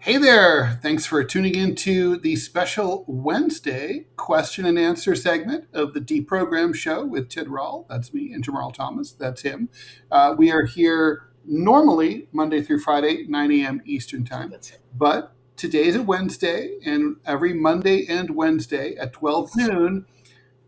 Hey there! Thanks for tuning in to the special Wednesday question and answer segment of the DeProgram show with Ted Rall. That's me, and Jamarl Thomas. That's him. We are here normally Monday through Friday, 9 a.m. Eastern Time. But today's a Wednesday, and every Monday and Wednesday at 12 noon,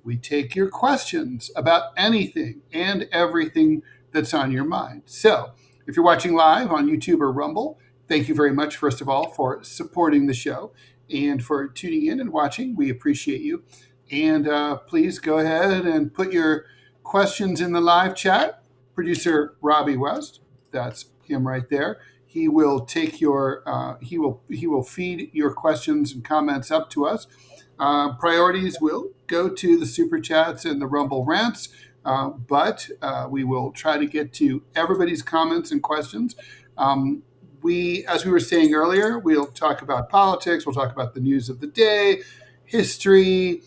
we take your questions about anything and everything that's on your mind. So if you're watching live on YouTube or Rumble, thank you very much, first of all, for supporting the show and for tuning in and watching. We appreciate you. And please go ahead and put your questions in the live chat. Producer Robbie West, that's him right there. He will take your he will feed your questions and comments up to us. Priorities will go to the super chats and the Rumble rants, but we will try to get to everybody's comments and questions. As we were saying earlier, we'll talk about politics, we'll talk about the news of the day, history,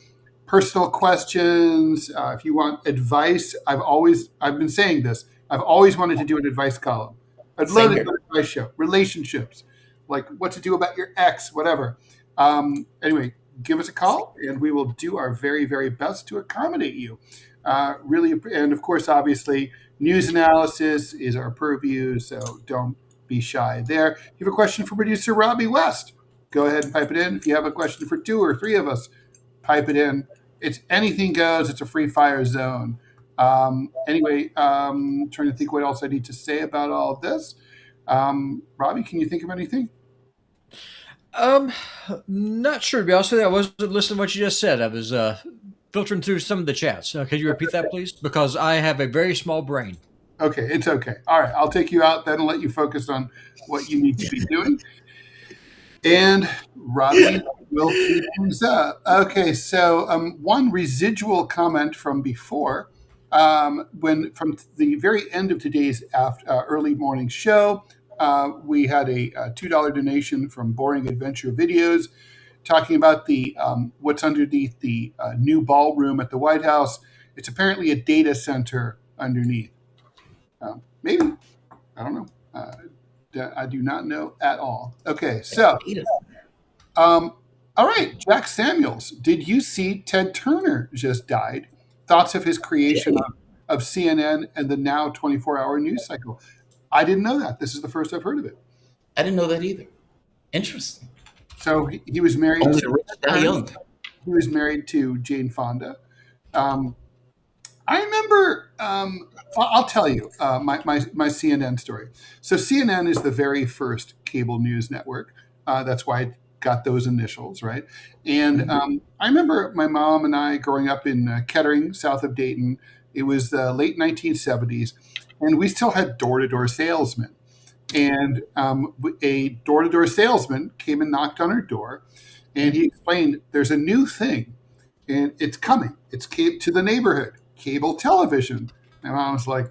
personal questions. If you want advice, I've been saying this, I've always wanted to do an advice column. I'd love to do an advice show, relationships, like what to do about your ex, whatever. Anyway, give us a call and we will do our very, very best to accommodate you. And of course, obviously, news analysis is our purview, so don't be shy there. If you have a question for producer Robbie West, go ahead and pipe it in. If you have a question for two or three of us, pipe it in. It's anything goes. It's a free fire zone. Anyway, trying to think what else I need to say about all of this. Robbie, can you think of anything? Not sure, to be honest with you. I wasn't listening to what you just said. I was filtering through some of the chats. Could you repeat that, please? Because I have a very small brain. Okay, it's okay. All right, I'll take you out then and let you focus on what you need to be doing. And Robbie will keep things up. Okay, so one residual comment from before, from the very end of today's early morning show, we had a $2 donation from Boring Adventure Videos talking about the what's underneath the new ballroom at the White House. It's apparently a data center underneath. Maybe. I don't know. I do not know at all. Okay, so, all right, Jack Samuels. Did you see Ted Turner just died? Thoughts of his creation of CNN and the now 24-hour news cycle. I didn't know that. This is the first I've heard of it. I didn't know that either. Interesting. So he was married young. He was married to Jane Fonda. I remember, I'll tell you my CNN story. So CNN is the very first cable news network. That's why it got those initials, right? And I remember my mom and I growing up in Kettering, south of Dayton. It was the late 1970s, and we still had door-to-door salesmen. And a door-to-door salesman came and knocked on our door, and he explained, there's a new thing, and it's coming. It's to the neighborhood. Cable television. My mom was like,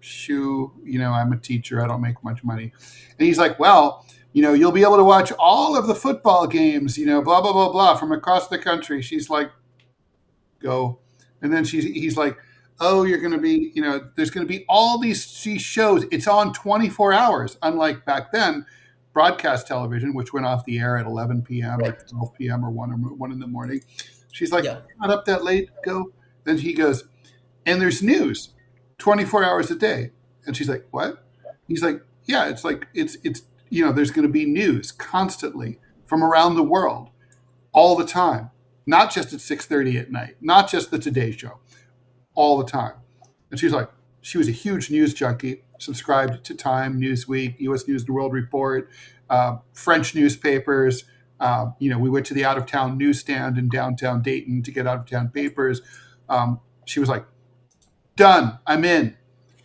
shoo, I'm a teacher. I don't make much money. And he's like, well, you'll be able to watch all of the football games, blah, blah, blah, blah, from across the country. She's like, go. And then he's like, oh, you're going to be, there's going to be all these shows. It's on 24 hours, unlike back then, broadcast television, which went off the air at 11 p.m. or 12 p.m. or 1 in the morning. She's like, not up that late, go. Then he goes, and there's news 24 hours a day. And she's like, what? He's like, yeah, it's like, it's there's going to be news constantly from around the world all the time, not just at 6:30 at night, not just the Today Show, all the time. And she's like, she was a huge news junkie, subscribed to Time, Newsweek, U.S. News and World Report, French newspapers. We went to the out-of-town newsstand in downtown Dayton to get out-of-town papers. She was like, done, I'm in.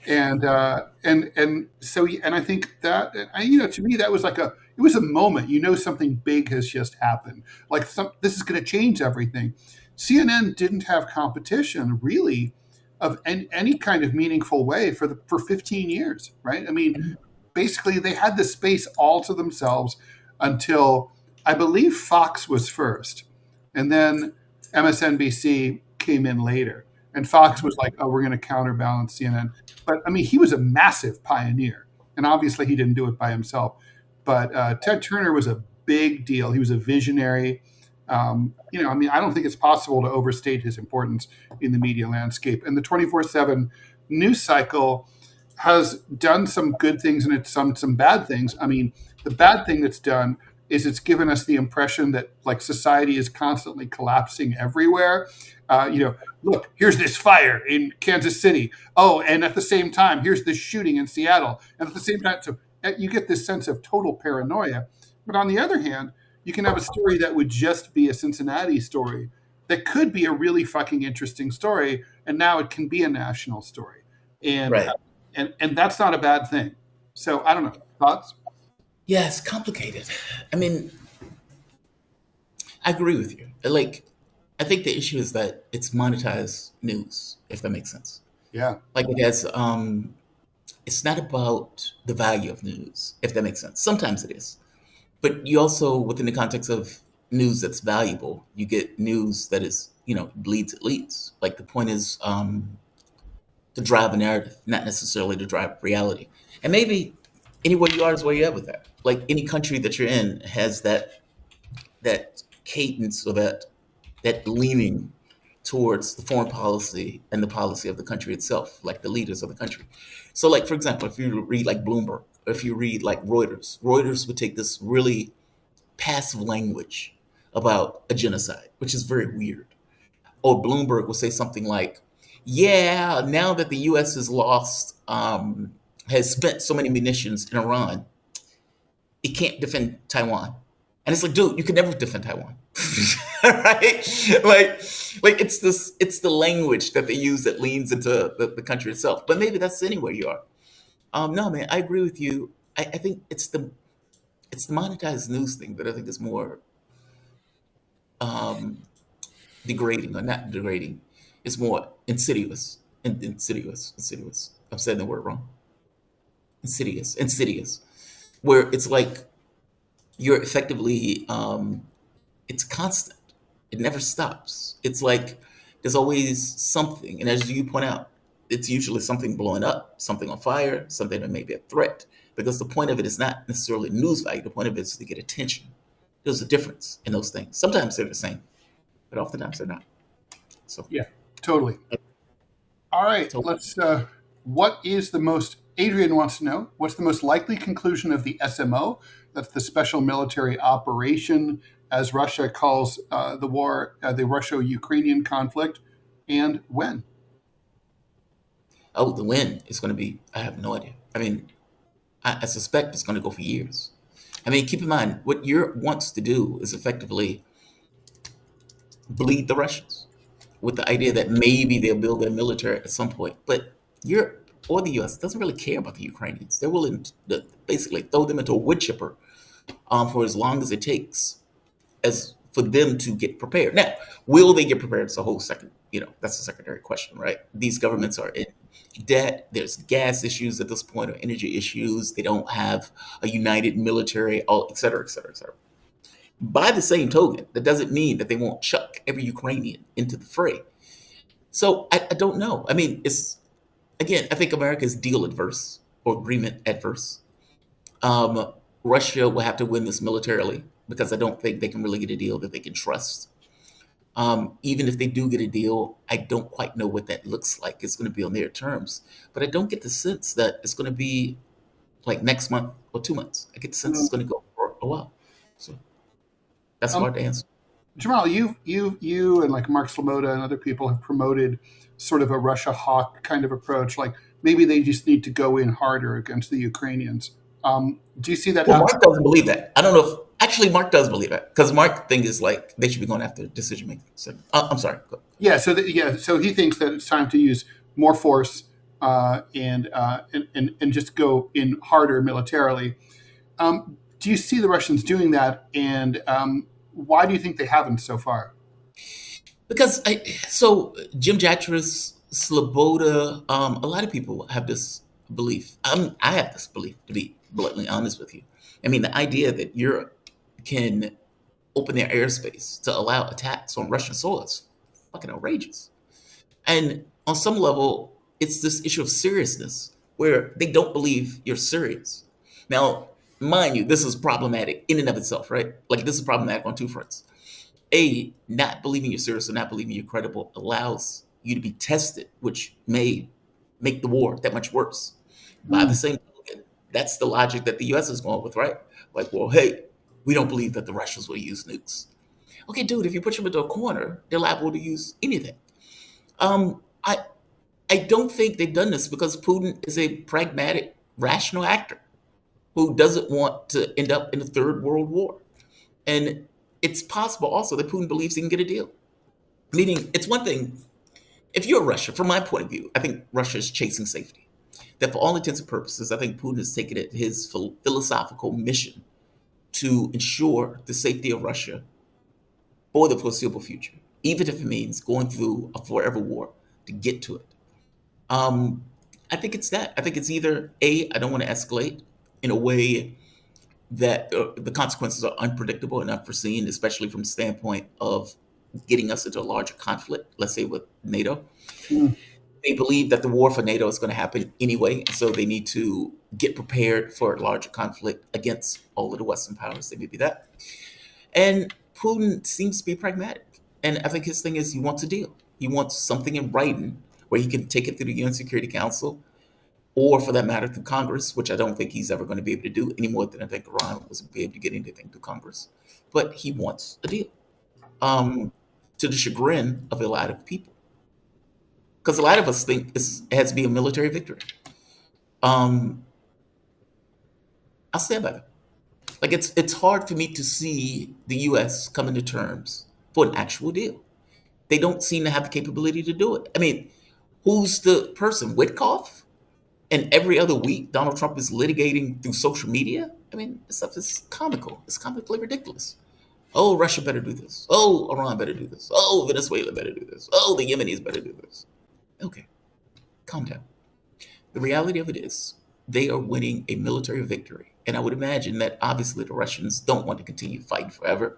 And I think that, to me, that was it was a moment, something big has just happened. Like this is going to change everything. CNN didn't have competition really of any kind of meaningful way for 15 years, right? I mean, basically they had the space all to themselves until I believe Fox was first. And then MSNBC came in later. And Fox was like, oh, we're going to counterbalance CNN. But, I mean, he was a massive pioneer. And obviously he didn't do it by himself. But Ted Turner was a big deal. He was a visionary. I mean, I don't think it's possible to overstate his importance in the media landscape. And the 24/7 news cycle has done some good things and it's some bad things. I mean, the bad thing that's done is it's given us the impression that like society is constantly collapsing everywhere. Look, here's this fire in Kansas City. Oh, and at the same time, here's this shooting in Seattle. And at the same time, so you get this sense of total paranoia. But on the other hand, you can have a story that would just be a Cincinnati story that could be a really fucking interesting story, and now it can be a national story. And Right. and that's not a bad thing. So I don't know. Thoughts? Yeah, it's complicated. I mean, I agree with you. Like, I think the issue is that it's monetized news, if that makes sense. Yeah. Like it has, it's not about the value of news, if that makes sense. Sometimes it is. But you also, within the context of news that's valuable, you get news that is, bleeds, it leads. Like the point is to drive a narrative, not necessarily to drive reality. And maybe anywhere you are is where you're at with that. Like any country that you're in has that cadence or that leaning towards the foreign policy and the policy of the country itself, like the leaders of the country. So like, for example, if you read like Bloomberg, or if you read like Reuters would take this really passive language about a genocide, which is very weird. Or Bloomberg will say something like, yeah, now that the US has spent so many munitions in Iran, it can't defend Taiwan. And it's like, dude, you can never defend Taiwan. Right? Like it's the language that they use that leans into the country itself. But maybe that's anywhere you are. No, man, I agree with you. I think it's the monetized news thing that I think is more degrading, or not degrading. It's more insidious. Insidious. I'm saying the word wrong. Insidious. Where it's like you're effectively, it's constant. It never stops. It's like there's always something. And as you point out, it's usually something blowing up, something on fire, something that may be a threat. Because the point of it is not necessarily news value. The point of it is to get attention. There's a difference in those things. Sometimes they're the same, but oftentimes they're not. So Yeah, totally. All right, let's. What is the most? Adrian wants to know what's the most likely conclusion of the SMO? That's the special military operation, as Russia calls the war, the Russo-Ukrainian conflict, and when? Oh, the when is going to be, I have no idea. I mean, I suspect it's going to go for years. I mean, keep in mind, what Europe wants to do is effectively bleed the Russians with the idea that maybe they'll build their military at some point. But Europe or the US doesn't really care about the Ukrainians. They're willing to basically throw them into a wood chipper for as long as it takes as for them to get prepared. Now, will they get prepared? It's a whole second, that's a secondary question, right? These governments are in debt. There's gas issues at this point, or energy issues. They don't have a united military, all et cetera, et cetera, et cetera. By the same token, that doesn't mean that they won't chuck every Ukrainian into the fray. So I don't know. I mean, again, I think America is deal adverse or agreement adverse. Russia will have to win this militarily because I don't think they can really get a deal that they can trust. Even if they do get a deal, I don't quite know what that looks like. It's going to be on their terms. But I don't get the sense that it's going to be like next month or 2 months. I get the sense it's going to go for a while. So that's hard to answer. Jamarl, you and like Mark Sloboda and other people have promoted sort of a Russia hawk kind of approach. Like maybe they just need to go in harder against the Ukrainians. Do you see that? Well, Mark doesn't believe that. I don't know if actually Mark does believe that because Mark thinks is like they should be going after decision making. So I'm sorry. Yeah. So he thinks that it's time to use more force and just go in harder militarily. Do you see the Russians doing that? And why do you think they haven't so far? Because Jim Jatras, Sloboda, a lot of people have this belief. I have this belief, to be bluntly honest with you. I mean, the idea that Europe can open their airspace to allow attacks on Russian soil is fucking outrageous. And on some level, it's this issue of seriousness where they don't believe you're serious. Now, mind you, this is problematic in and of itself, right? Like this is problematic on two fronts. A, not believing you're serious or not believing you're credible allows you to be tested, which may make the war that much worse. By the Mm. same token, that's the logic that the US is going with, right? Like, well, hey, we don't believe that the Russians will use nukes. Okay, dude, if you put them into a corner, they're liable to use anything. I don't think they've done this because Putin is a pragmatic, rational actor who doesn't want to end up in a third world war. And it's possible also that Putin believes he can get a deal. Meaning, it's one thing, if you're Russia, from my point of view, I think Russia is chasing safety. That for all intents and purposes, I think Putin has taken it his philosophical mission to ensure the safety of Russia for the foreseeable future, even if it means going through a forever war to get to it. Um, I think it's that. I think it's either A, I don't want to escalate in a way that the consequences are unpredictable and unforeseen, especially from the standpoint of getting us into a larger conflict, let's say with NATO. Mm. They believe that the war for NATO is going to happen anyway, so they need to get prepared for a larger conflict against all of the Western powers. They may be that. And Putin seems to be pragmatic. And I think his thing is he wants a deal. He wants something in writing where he can take it through the UN Security Council or for that matter through Congress, which I don't think he's ever going to be able to do any more than I think Iran was be able to get anything through Congress. But he wants a deal, to the chagrin of a lot of people. Because a lot of us think it has to be a military victory. Um, I'll stand by that. Like it's hard for me to see the U.S. coming to terms for an actual deal. They don't seem to have the capability to do it. I mean, who's the person? Witkoff? And every other week, Donald Trump is litigating through social media. I mean, this stuff is comical. It's comically ridiculous. Oh, Russia better do this. Oh, Iran better do this. Oh, Venezuela better do this. Oh, the Yemenis better do this. Okay, calm down. The reality of it is they are winning a military victory. And I would imagine that obviously the Russians don't want to continue fighting forever.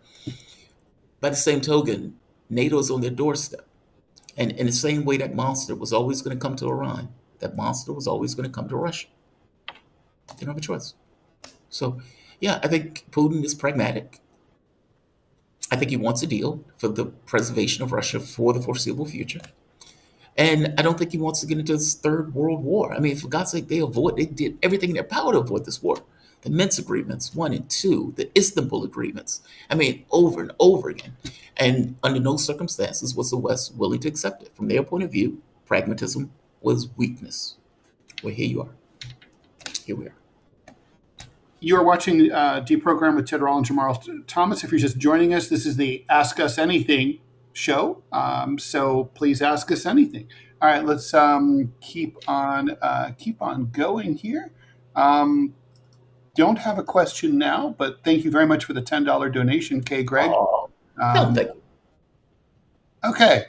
By the same token, NATO is on their doorstep. And in the same way that monster was always going to come to Iran, that monster was always going to come to Russia. They don't have a choice. So, yeah, I think Putin is pragmatic. I think he wants a deal for the preservation of Russia for the foreseeable future. And I don't think he wants to get into this third world war. I mean, for God's sake, they did everything in their power to avoid this war. The Minsk agreements, 1 and 2, the Istanbul agreements. I mean, over and over again. And under no circumstances was the West willing to accept it. From their point of view, pragmatism was weakness. Well, here you are. Here we are. You are watching DeProgram with Rall and Jamarl Thomas. If you're just joining us, this is the Ask Us Anything show. So please ask us anything. All right, let's keep on going here. Don't have a question now, but thank you very much for the $10 donation, K. Greg. Oh, no, thank you. Okay.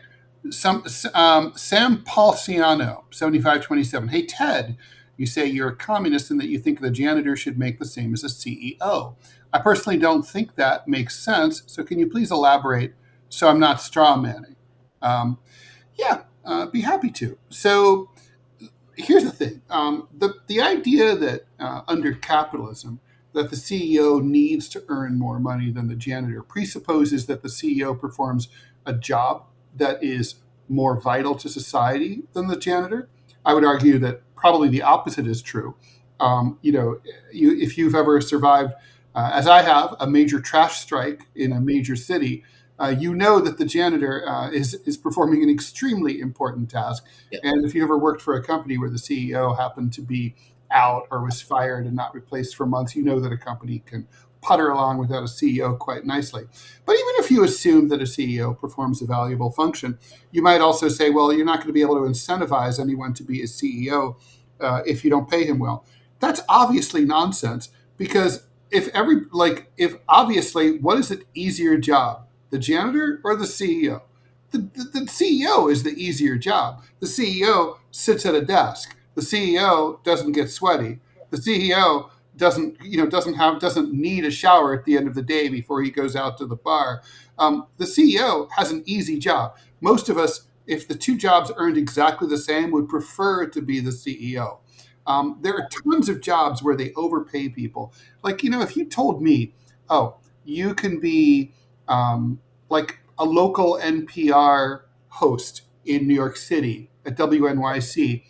Sam Palciano, 7527. Hey, Ted, you say you're a communist and that you think the janitor should make the same as a CEO. I personally don't think that makes sense. So can you please elaborate so I'm not straw manning? Be happy to. So here's the thing. The idea that under capitalism, that the CEO needs to earn more money than the janitor presupposes that the CEO performs a job that is more vital to society than the janitor. I would argue that probably the opposite is true. If you've ever survived, as I have, a major trash strike in a major city, you know that the janitor is performing an extremely important task. Yeah. And if you ever worked for a company where the CEO happened to be out or was fired and not replaced for months, you know that a company can putter along without a CEO quite nicely. But even if you assume that a CEO performs a valuable function, you might also say, well, you're not going to be able to incentivize anyone to be a CEO if you don't pay him well. That's obviously nonsense, because if obviously, what is an easier job, the janitor or the CEO? The CEO is the easier job. The CEO sits at a desk. The CEO doesn't get sweaty. The CEO doesn't need a shower at the end of the day before he goes out to the bar. The CEO has an easy job. Most of us, if the two jobs earned exactly the same, would prefer to be the CEO. There are tons of jobs where they overpay people. Like, if you told me, oh, you can be like a local NPR host in New York City at WNYC,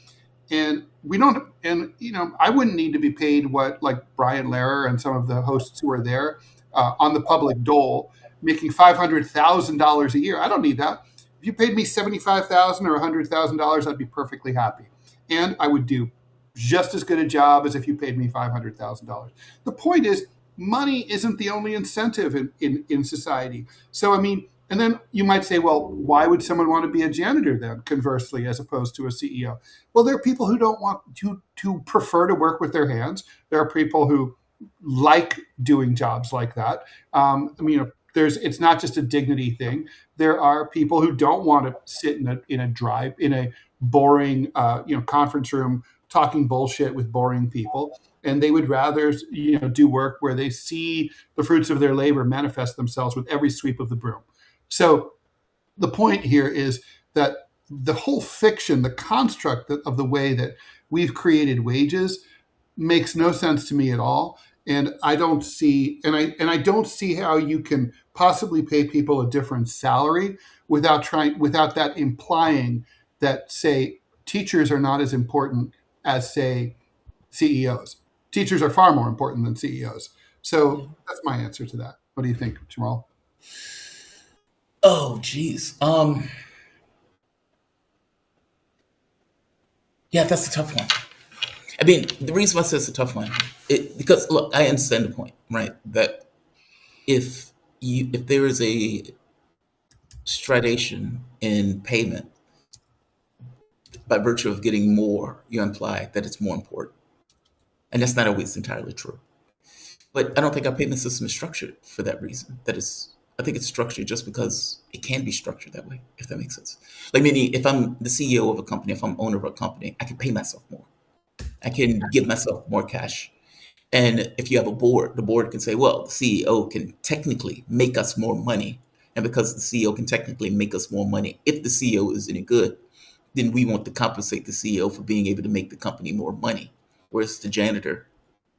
and we don't, and I wouldn't need to be paid what like Brian Lehrer and some of the hosts who are there on the public dole, making $500,000 a year. I don't need that. If you paid me $75,000 or $100,000, I'd be perfectly happy, and I would do just as good a job as if you paid me $500,000. The point is, money isn't the only incentive in society. So, I mean, and then you might say, well, why would someone want to be a janitor then, conversely, as opposed to a CEO? Well, there are people who don't want to prefer to work with their hands. There are people who like doing jobs like that. I mean, it's not just a dignity thing. There are people who don't want to sit in a boring conference room talking bullshit with boring people, and they would rather do work where they see the fruits of their labor manifest themselves with every sweep of the broom. So the point here is that the whole fiction, the construct of the way that we've created wages, makes no sense to me at all. And I don't see, and I don't see how you can possibly pay people a different salary without that implying that, say, teachers are not as important as, say, CEOs. Teachers are far more important than CEOs. So that's my answer to that. What do you think, Jamarl? Oh, geez. Yeah, that's a tough one. I mean, the reason why I say it's a tough one, because look, I understand the point, right? That if there is a stridation in payment by virtue of getting more, you imply that it's more important, and that's not always entirely true. But I don't think our payment system is structured for that reason. I think it's structured just because it can be structured that way, if that makes sense. Like, meaning, if I'm the CEO of a company, if I'm owner of a company, I can pay myself more. I can give myself more cash. And if you have a board, the board can say, well, the CEO can technically make us more money. And because the CEO can technically make us more money, if the CEO is any good, then we want to compensate the CEO for being able to make the company more money. Whereas the janitor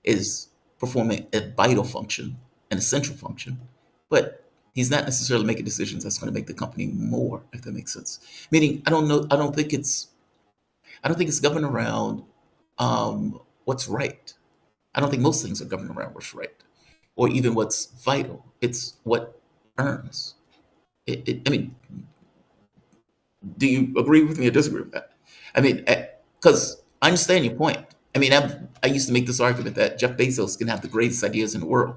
is performing a vital function, an essential function, but he's not necessarily making decisions that's going to make the company more, if that makes sense. Meaning, I don't think it's governed around what's right. I don't think most things are governed around what's right, or even what's vital. It's what earns. I mean, do you agree with me or disagree with that? I mean, because I understand your point. I mean, I used to make this argument that Jeff Bezos can have the greatest ideas in the world,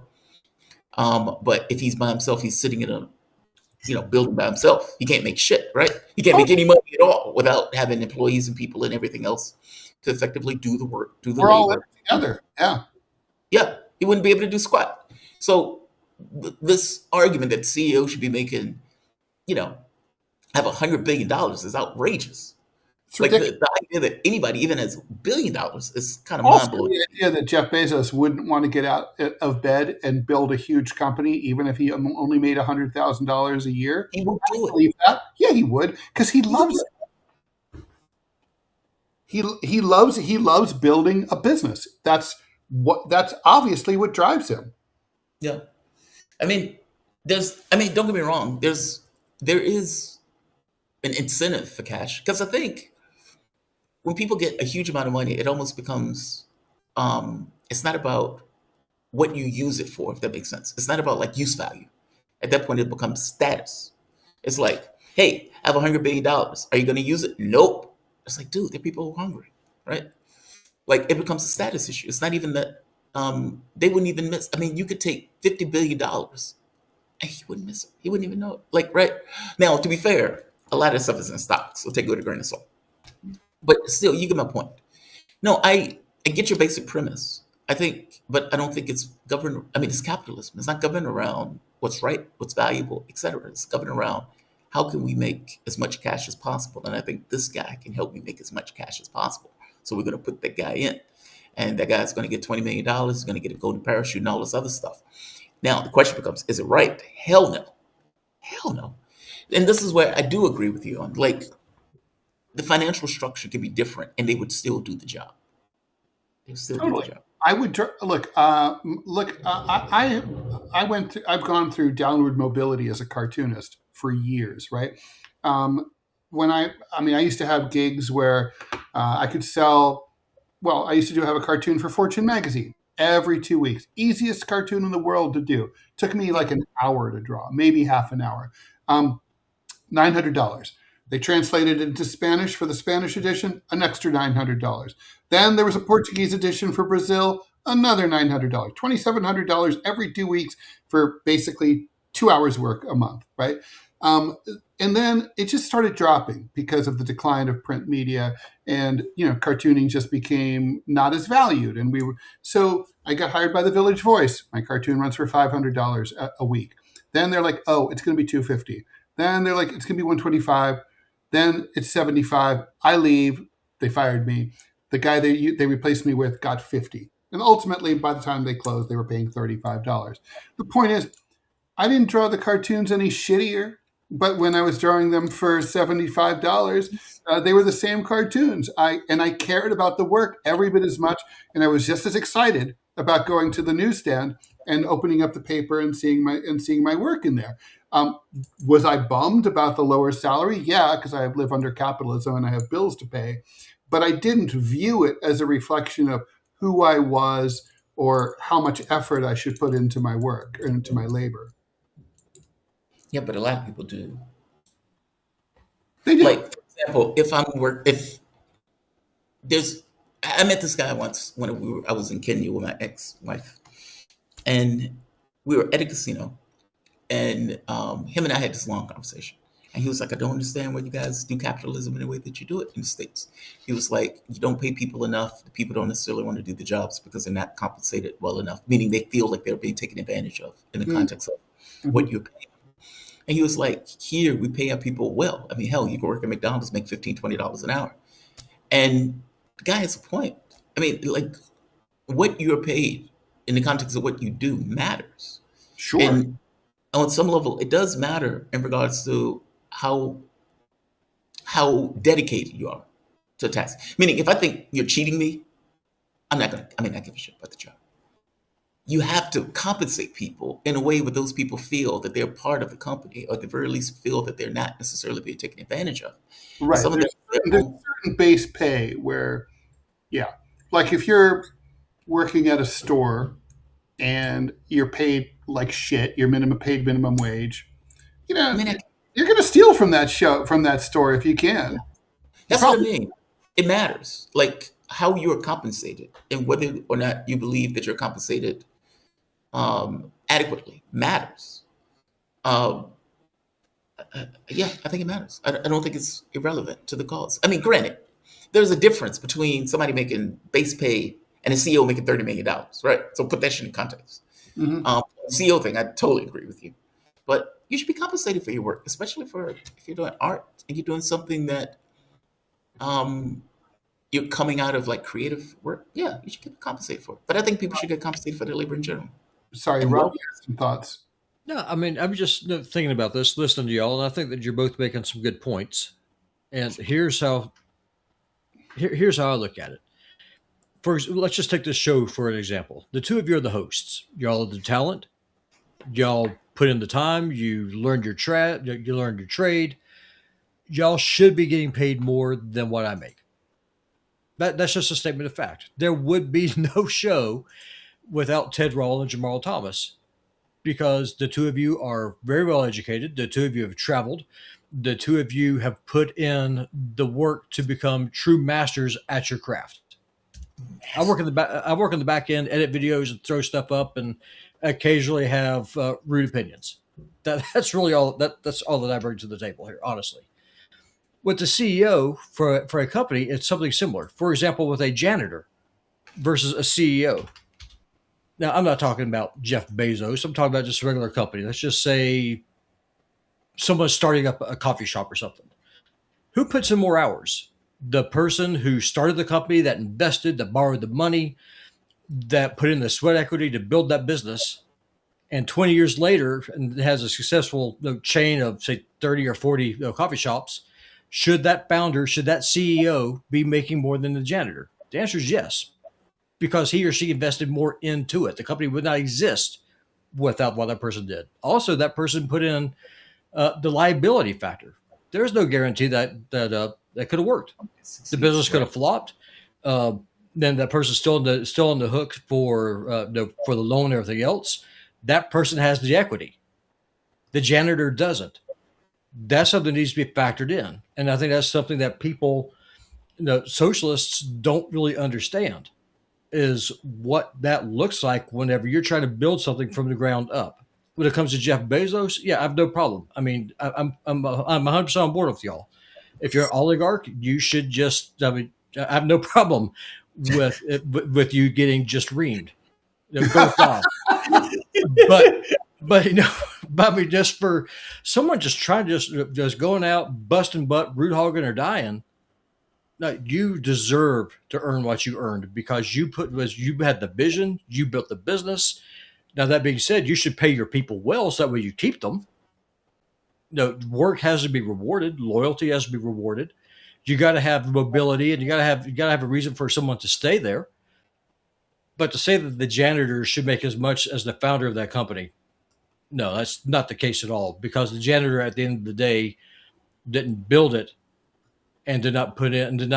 but if he's by himself, he's sitting in a building by himself. He can't make shit, right? He can't make any money at all without having employees and people and everything else to effectively do the work, do the We're all labor. together. Yeah. Yeah, he wouldn't be able to do squat. So this argument that CEO should be making, have $100 billion is outrageous. It's Like ridiculous. the idea that anybody even has $1 billion is kind of Also, mind blowing. the idea that Jeff Bezos wouldn't want to get out of bed and build a huge company, even if he only made $100,000 a year. He will I do it. believe that. Yeah, he would, because he loves it. He loves building a business. That's obviously what drives him. Yeah. I mean, don't get me wrong. There is an incentive for cash, because I think when people get a huge amount of money, it almost becomes, it's not about what you use it for, if that makes sense. It's not about like use value. At that point, it becomes status. It's like, hey, I have $100 billion. Are you going to use it? Nope. It's like, dude, there are people who are hungry, right? Like, it becomes a status issue. It's not even that they wouldn't even miss. I mean, you could take $50 billion and he wouldn't miss it. He wouldn't even know it. Like, right now, to be fair, a lot of this stuff is in stocks, so take it with a grain of salt. But still, you get my point. No, I get your basic premise. I think, but I don't think it's governed. I mean, it's capitalism. It's not governed around what's right, what's valuable, etc. It's governed around how can we make as much cash as possible. And I think this guy can help me make as much cash as possible. So we're going to put that guy in, and that guy's going to get $20 million. He's going to get a golden parachute and all this other stuff. Now the question becomes: is it right? Hell no, hell no. And this is where I do agree with you on, like, the financial structure could be different, and they would still do the job. They still do the Totally. job. I would look. Look. I went. I've gone through downward mobility as a cartoonist for years. Right. Um, when I mean, I used to have gigs where I could sell. Well, I used to have a cartoon for Fortune magazine every 2 weeks. Easiest cartoon in the world to do. Took me like an hour to draw, maybe half an hour. $900. They translated it into Spanish for the Spanish edition, an extra $900. Then there was a Portuguese edition for Brazil, another $900. $2,700 every 2 weeks for basically 2 hours work a month, right? And then it just started dropping because of the decline of print media, and cartooning just became not as valued. And so I got hired by the Village Voice. My cartoon runs for $500 a week. Then they're like, oh, it's going to be $250. Then they're like, it's going to be $125. Then it's $75. I leave. They fired me. The guy they replaced me with got $50. And ultimately, by the time they closed, they were paying $35. The point is, I didn't draw the cartoons any shittier, but when I was drawing them for $75, they were the same cartoons. I cared about the work every bit as much, and I was just as excited about going to the newsstand and opening up the paper and seeing my work in there. Was I bummed about the lower salary? Yeah, because I live under capitalism and I have bills to pay. But I didn't view it as a reflection of who I was or how much effort I should put into my work or into my labor. Yeah, but a lot of people do. They do. Like, for example, if I met this guy once when I was in Kenya with my ex-wife, and we were at a casino, and him and I had this long conversation. And he was like, I don't understand why you guys do capitalism in the way that you do it in the States. He was like, you don't pay people enough. The people don't necessarily want to do the jobs because they're not compensated well enough, meaning they feel like they're being taken advantage of in the context of what you're paying. And he was like, here, we pay our people well. I mean, hell, you can work at McDonald's, make $15, $20 an hour. And the guy has a point. I mean, like, what you're paid in the context of what you do matters. Sure. And on some level, it does matter in regards to how dedicated you are to a task. Meaning, if I think you're cheating me, I not give a shit about the job. You have to compensate people in a way where those people feel that they're part of the company, or at the very least feel that they're not necessarily being taken advantage of. Right. There's certain base pay where, yeah, like if you're working at a store and you're paid like shit, you're minimum wage, you're going to steal from that store if you can. That's what I mean. It matters, like how you're compensated and whether or not you believe that you're compensated adequately matters. Yeah, I think it matters. I don't think it's irrelevant to the cause. I mean, granted, there's a difference between somebody making base pay and a CEO making $30 million, right? So put that shit in context. CEO thing, I totally agree with you. But you should be compensated for your work, especially if you're doing art and you're doing something that you're coming out of like creative work. Yeah, you should get compensated for it. But I think people should get compensated for their labor in general. Sorry, Rob, you have some thoughts. No, I mean, I'm just thinking about this, listening to y'all, and I think that you're both making some good points. And here's how I look at it. Let's just take this show for an example. The two of you are the hosts. Y'all are the talent. Y'all put in the time. You learned your trade. Y'all should be getting paid more than what I make. That's just a statement of fact. There would be no show without Ted Rall and Jamarl Thomas, because the two of you are very well educated. The two of you have traveled. The two of you have put in the work to become true masters at your craft. I work in the back end, edit videos, and throw stuff up, and occasionally have rude opinions. That's really all. That's all that I bring to the table here, honestly. With the CEO for a company, it's something similar. For example, with a janitor versus a CEO. Now, I'm not talking about Jeff Bezos. I'm talking about just a regular company. Let's just say someone's starting up a coffee shop or something. Who puts in more hours? The person who started the company, that invested, that borrowed the money, that put in the sweat equity to build that business, and 20 years later and has a successful chain of, say, 30 or 40 coffee shops. Should that CEO be making more than the janitor? The answer is yes. because he or she invested more into it. The company would not exist without what that person did. Also, that person put in the liability factor. There's no guarantee that could have worked. The business could have flopped. Then that person's still on the hook for the loan and everything else. That person has the equity. The janitor doesn't. That's something that needs to be factored in, and I think that's something that people, socialists, don't really understand, is what that looks like whenever you're trying to build something from the ground up. When it comes to Jeff Bezos, yeah, I have no problem. I mean, I'm 100% on board with y'all. If you're an oligarch, you should just. I mean, I have no problem with you getting just reamed. Go off. But I mean, just for someone just trying to just going out busting butt, root hogging or dying, no, you deserve to earn what you earned because you had the vision, you built the business. Now that being said, you should pay your people well so that way you keep them. Work has to be rewarded, loyalty has to be rewarded. You got to have mobility, and you got to have a reason for someone to stay there. But to say that the janitor should make as much as the founder of that company, no, that's not the case at all. Because the janitor, at the end of the day, didn't build it, and did not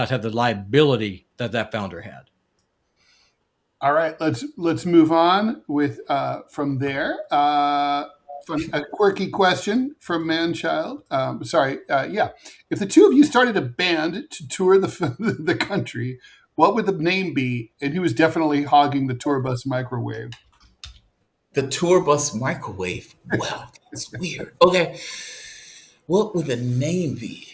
have the liability that founder had. All right, let's move on with from there. From a quirky question from Manchild. If the two of you started a band to tour the country, what would the name be? And who was definitely hogging the tour bus microwave? The tour bus microwave. Wow, that's weird. Okay, what would the name be?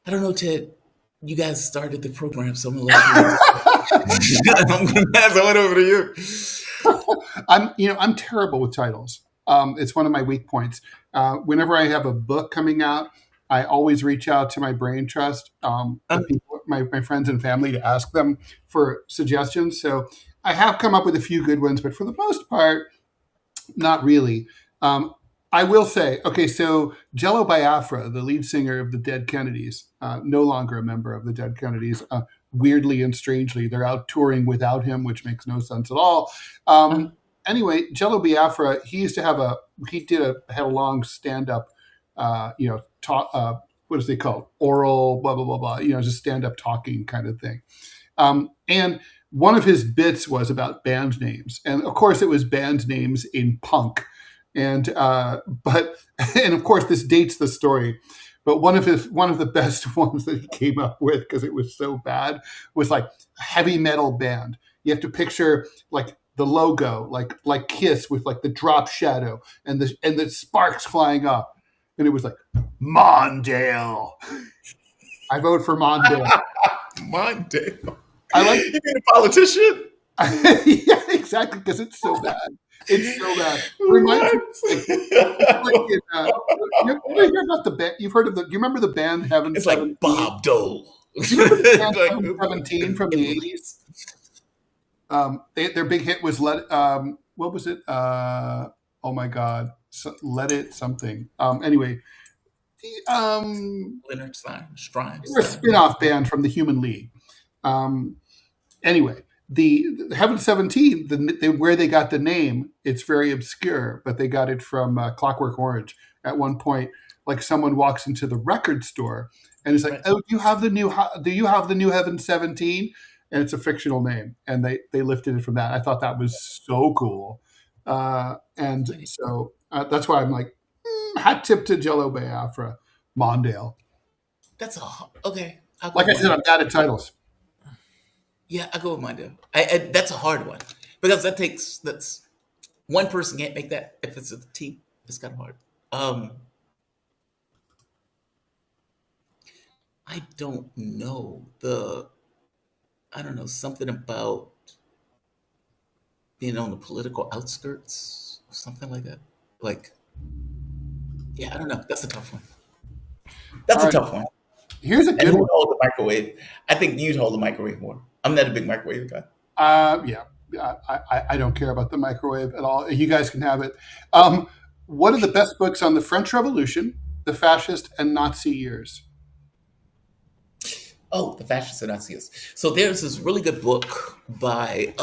I don't know, Ted. You guys started the program, so I'm gonna let you. I'm gonna pass it over to you. I'm terrible with titles. It's one of my weak points. Whenever I have a book coming out, I always reach out to my brain trust, my friends and family, to ask them for suggestions. So I have come up with a few good ones, but for the most part, not really. I will say, okay, so Jello Biafra, the lead singer of the Dead Kennedys, no longer a member of the Dead Kennedys. Weirdly and strangely, they're out touring without him, which makes no sense at all. Anyway, Jello Biafra, he did a long stand-up, talk, what is they called? Oral, blah, blah, blah, blah, just stand-up talking kind of thing. And one of his bits was about band names. And of course, it was band names in punk. And of course, this dates the story. But one of the best ones that he came up with, because it was so bad, was like heavy metal band. You have to picture like the logo, like Kiss, with like the drop shadow and the sparks flying up, and it was like Mondale. I vote for Mondale. Mondale. I like. You mean a politician? Yeah, exactly, because it's so bad. It's so bad. Reminds me, you hear about the band? You've heard of the? Do you remember the band Heaven? It's like 17? Bob Dole. Do you remember the band Heaven 17 from the 80s? Their big hit was what was it? Oh my God, Let It something. Anyway, Leonard Strime. They were a spin-off band from the Human League. Anyway. The Heaven 17, where they got the name, it's very obscure, but they got it from Clockwork Orange. At one point, like someone walks into the record store and it's like, right. "Oh, do you have the new Heaven 17?" And it's a fictional name, and they lifted it from that. I thought that was so cool, and so that's why I'm like, hat tip to Jello Biafra, Mondale. That's okay. Like I said, I'm bad at titles. Yeah, I go with Mondale. That's a hard one because that's one person can't make that. If it's a team, it's kind of hard. I don't know something about being on the political outskirts, or something like that. Like, yeah, I don't know. That's a tough one. That's a tough one. Here's a good one. Hold the microwave. I think you'd hold the microwave more. I'm not a big microwave guy. Yeah, I don't care about the microwave at all. You guys can have it. What are the best books on the French Revolution, the fascist and Nazi years? Oh, the fascists and Nazis. So there's this really good book by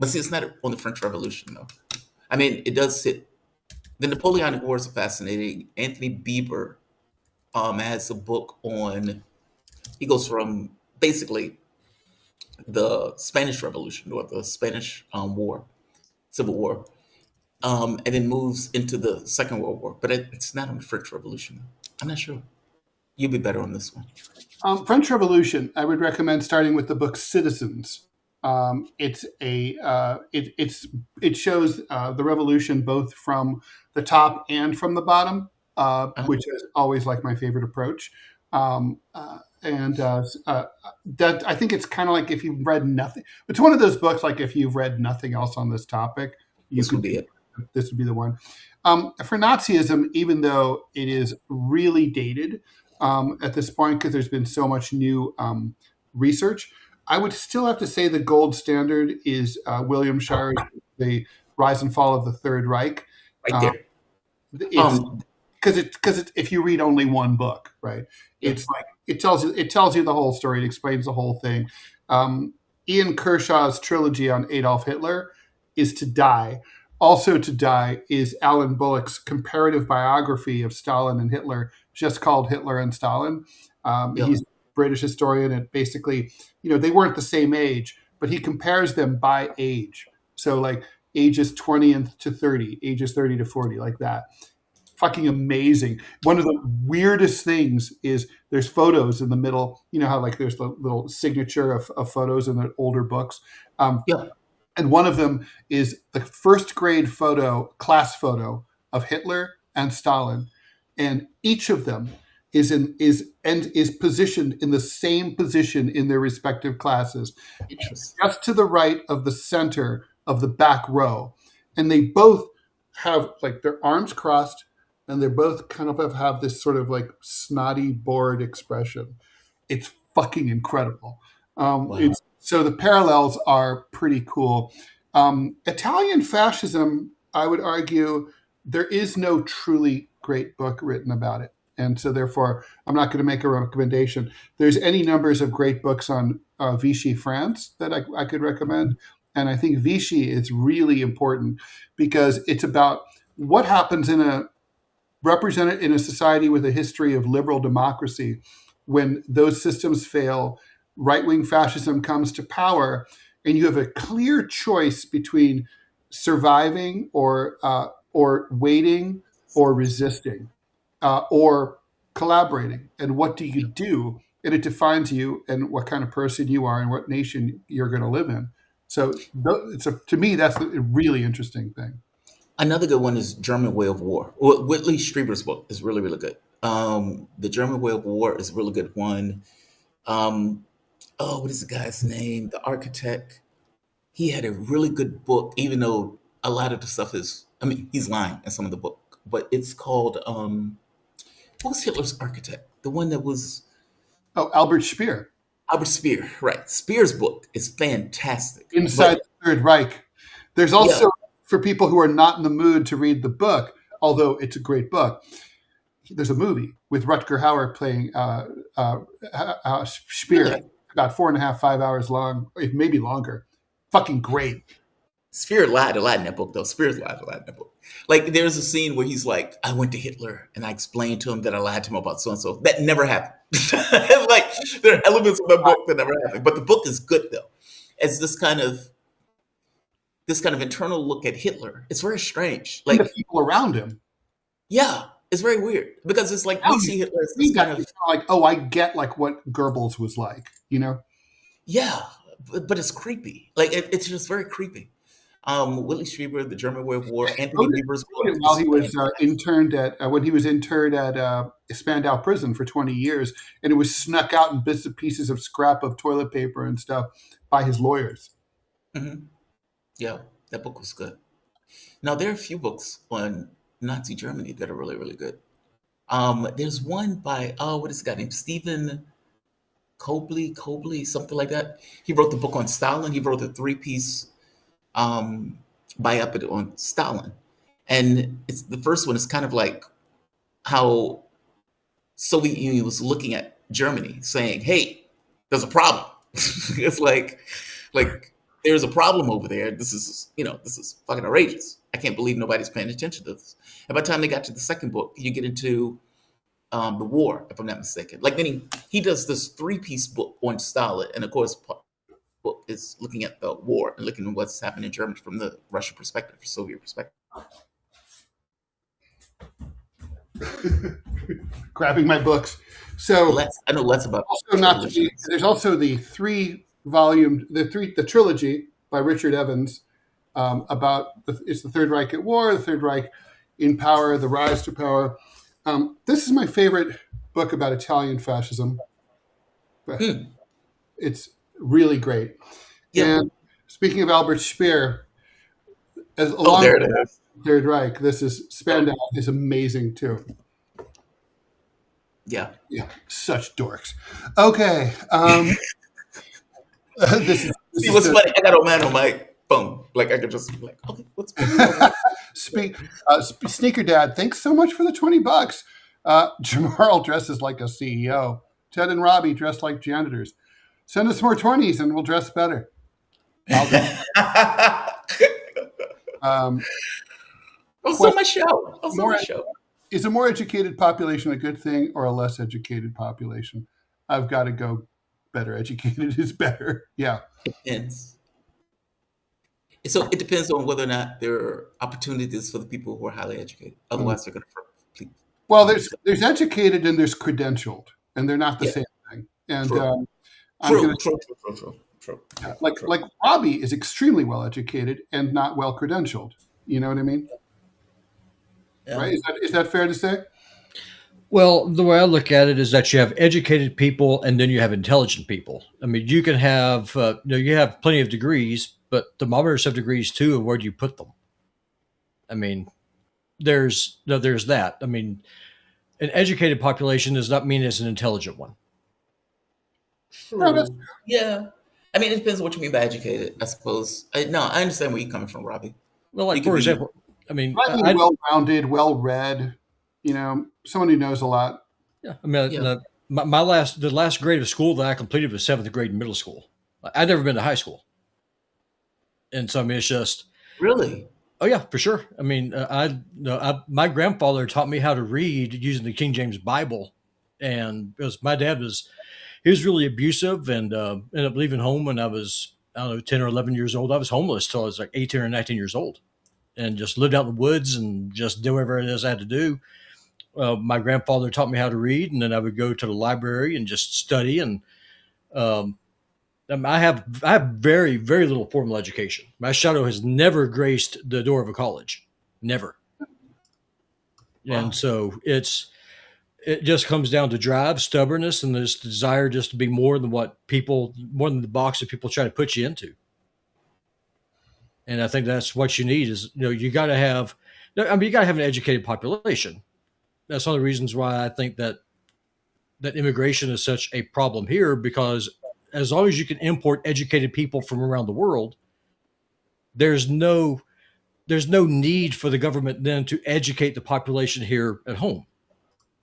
but see, it's not on the French Revolution though. I mean, it does sit. The Napoleonic Wars are fascinating. Anthony Bieber has a book on. He goes from basically the Spanish Revolution or the Spanish War, Civil War, and then moves into the Second World War. But it's not on the French Revolution. I'm not sure. You'll be better on this one. French Revolution. I would recommend starting with the book Citizens. It's a it shows the revolution both from the top and from the bottom, which is always like my favorite approach. And that I think it's kind of like if you've read nothing. It's one of those books like if you've read nothing else on this topic, This would be it. this would be the one. For Nazism, even though it is really dated at this point because there's been so much new research, I would still have to say the gold standard is William Shire's The Rise and Fall of the Third Reich. Right there. It's because if you read only one book, right? It's like it tells you the whole story. It explains the whole thing. Ian Kershaw's trilogy on Adolf Hitler is To Die. Also To Die is Alan Bullock's comparative biography of Stalin and Hitler, just called Hitler and Stalin. He's a British historian, and basically, they weren't the same age, but he compares them by age. So like ages 20 to 30, ages 30 to 40, like that. Fucking amazing. One of the weirdest things is there's photos in the middle. You know how like there's the little signature of photos in the older books. And one of them is the first grade class photo of Hitler and Stalin, and each of them is positioned in the same position in their respective classes, just to the right of the center of the back row, and they both have like their arms crossed, and they both kind of have this sort of like snotty, bored expression. It's fucking incredible. Wow. So the parallels are pretty cool. Italian fascism, I would argue, there is no truly great book written about it. And so therefore, I'm not going to make a recommendation. There's any numbers of great books on Vichy France that I could recommend. And I think Vichy is really important because it's about what happens represented in a society with a history of liberal democracy when those systems fail, right-wing fascism comes to power, and you have a clear choice between surviving or waiting or resisting or collaborating. And what do you do? And it defines you and what kind of person you are and what nation you're going to live in. So to me, that's a really interesting thing. Another good one is German Way of War. Whitley Strieber's book is really, really good. The German Way of War is a really good one. What is the guy's name? The architect. He had a really good book, even though a lot of the stuff he's lying in some of the book, but it's called, what was Hitler's architect? The one that was... Oh, Albert Speer. Albert Speer, right. Speer's book is fantastic. Inside the Third Reich. There's also, for people who are not in the mood to read the book, although it's a great book, there's a movie with Rutger Hauer playing Speer. Really? About 4.5, 5 hours long, maybe longer. Fucking great. Speer lied a lot in that book, though. Speer lied a lot in that book. Like, there's a scene where he's like, I went to Hitler and I explained to him that I lied to him about so-and-so. That never happened. Like, there are elements of that book that never happened. But the book is good, though. It's this kind of internal look at Hitler. It's very strange. Like, the people around him. Yeah, it's very weird. Because it's like, we see Hitler as this kind of... like, oh, I get, like, what Goebbels was like, Yeah, but it's creepy. Like, it's just very creepy. Whitley Strieber, The German Way of War, Anthony Bieber's book. While he was interned when he was interned at Spandau prison for 20 years, and it was snuck out in bits and pieces of scrap of toilet paper and stuff by his lawyers. Mm-hmm. Yeah, that book was good. Now, there are a few books on Nazi Germany that are really, really good. There's one by, what is the guy named? Stephen Cobley, something like that. He wrote the book on Stalin. He wrote a 3-piece biopic on Stalin. And the first one is kind of like how Soviet Union was looking at Germany saying, "Hey, there's a problem." It's like there's a problem over there. This is fucking outrageous. I can't believe nobody's paying attention to this. And by the time they got to the second book, you get into the war, if I'm not mistaken. Like then he does this 3-piece book on Stalin, and of course, book is looking at the war and looking at what's happening in Germany from the Russian perspective, Soviet perspective. Grabbing my books. So I know less about. Also not to be, there's also the 3-volume, the trilogy by Richard Evans about it's the Third Reich at war, the Third Reich in power, the rise to power. This is my favorite book about Italian fascism. It's really great. Yeah. And speaking of Albert Speer, there it is. Third Reich, this is Spandau is amazing too. Yeah, such dorks. Okay, this is what's funny. I got a man on my phone. Like I could just like, okay, what's Sneaker Dad, thanks so much for the $20. Jamarl dresses like a CEO. Ted and Robbie dress like janitors. Send us more 20s and we'll dress better. Also my show. Is a more educated population a good thing or a less educated population? I've got to go better educated is better. Yeah. It depends. So it depends on whether or not there are opportunities for the people who are highly educated. Otherwise, they're going to. Well, there's educated and there's credentialed, and they're not the same thing. And True. Like Robbie is extremely well educated and not well credentialed. You know what I mean? Yeah. Right? Is that fair to say? Well, the way I look at it is that you have educated people and then you have intelligent people. I mean, you can have, you have plenty of degrees, but thermometers have degrees too, and where do you put them? I mean, there's that. I mean, an educated population does not mean it's an intelligent one. True. Yeah. I mean, it depends on what you mean by educated, I suppose. I understand where you're coming from, Robbie. Well, like, for example, I mean, well-rounded, well-read, someone who knows a lot. Yeah. I mean, the last grade of school that I completed was 7th grade in middle school. I'd never been to high school. And so, I mean, it's just. Really? Oh, yeah, for sure. I mean, my grandfather taught me how to read using the King James Bible. And because my dad he was really abusive and ended up leaving home when I was, 10 or 11 years old. I was homeless till I was like 18 or 19 years old and just lived out in the woods and just did whatever it is I had to do. My grandfather taught me how to read, and then I would go to the library and just study. And I have very, very little formal education. My shadow has never graced the door of a college, never. Wow. And so it just comes down to drive, stubbornness, and this desire just to be more than the box that people try to put you into. And I think that's what you need is, you got to have an educated population. That's one of the reasons why I think that immigration is such a problem here, because as long as you can import educated people from around the world, there's no need for the government then to educate the population here at home.